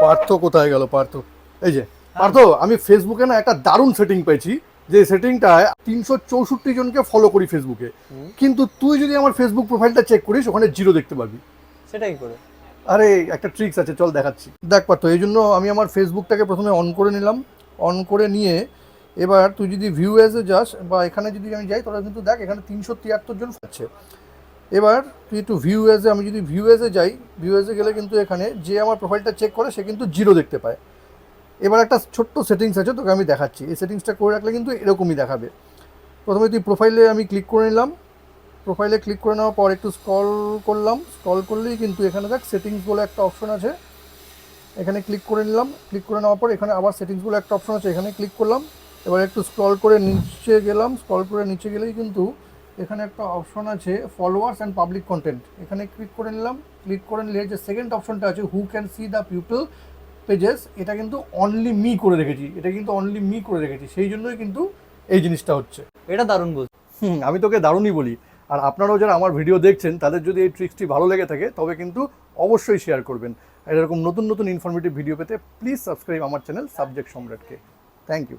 পার্থ কোথায় গেল? পার্থ এই যে। পার্থ, আমি ফেসবুকে না একটা দারুণ সেটিং পেয়েছি, যে সেটিংটায় 364 জনকে ফলো করি ফেসবুকে, কিন্তু তুই যদি আমার ফেসবুক প্রোফাইলটা চেক করিস ওখানে জিরো দেখতে পাবি। সেটা কি করে? আরে একটা ট্রিক্স আছে, চল দেখাচ্ছি। দেখ পার্থ, এই জন্য আমি আমার ফেসবুকটাকে প্রথমে অন করে নিলাম। অন করে নিয়ে এবার তুই যদি ভিউ এজে যাস বা এখানে যদি আমি যাই, তোরা কিন্তু দেখ এখানে 373 জন আছে। এবার তুই একটু ভিউ এজে, আমি যদি ভিউ এজে যাই, ভিউ এজে গেলে কিন্তু এখানে যে আমার প্রোফাইলটা চেক করে সে কিন্তু জিরো দেখতে পায়। এবার একটা ছোট্ট সেটিংস আছে, তোকে আমি দেখাচ্ছি। এই সেটিংসটা করে রাখলে কিন্তু এরকমই দেখাবে। প্রথমে তুই প্রোফাইলে আমি ক্লিক করে নিলাম। প্রোফাইলে ক্লিক করে নেওয়ার পর একটু স্ক্রল করলাম। স্ক্রল করলেই কিন্তু এখানে দেখ সেটিংস বলে একটা অপশন আছে, এখানে ক্লিক করে নিলাম। ক্লিক করে নেওয়ার পর এখানে আবার সেটিংস বলে একটা অপশন আছে, এখানে ক্লিক করলাম। এবার একটু স্ক্রল করে নিচে গেলাম। স্ক্রল করে নিচে গেলেই কিন্তু এখানে একটা অপশন আছে ফলোয়ার্স অ্যান্ড পাবলিক কন্টেন্ট, এখানে ক্লিক করে নিলাম। ক্লিক করে নিলে যে সেকেন্ড অপশনটা আছে who can see the people pages, এটা কিন্তু অনলি মি করে রেখেছি। এটা কিন্তু অনলি মি করে রেখেছি, সেই জন্যই কিন্তু এই জিনিসটা হচ্ছে। এটা দারুণ বল। আমি তোকে দারুণই বলি। আর আপনারাও যারা আমার ভিডিও দেখছেন তাদের যদি এই ট্রিক্সটি ভালো লেগে থাকে তবে কিন্তু অবশ্যই শেয়ার করবেন। আর এরকম নতুন নতুন ইনফরমেটিভ ভিডিও পেতে প্লিজ সাবস্ক্রাইব আমার চ্যানেল সাবজেক্ট সম্রাটকে। Thank you.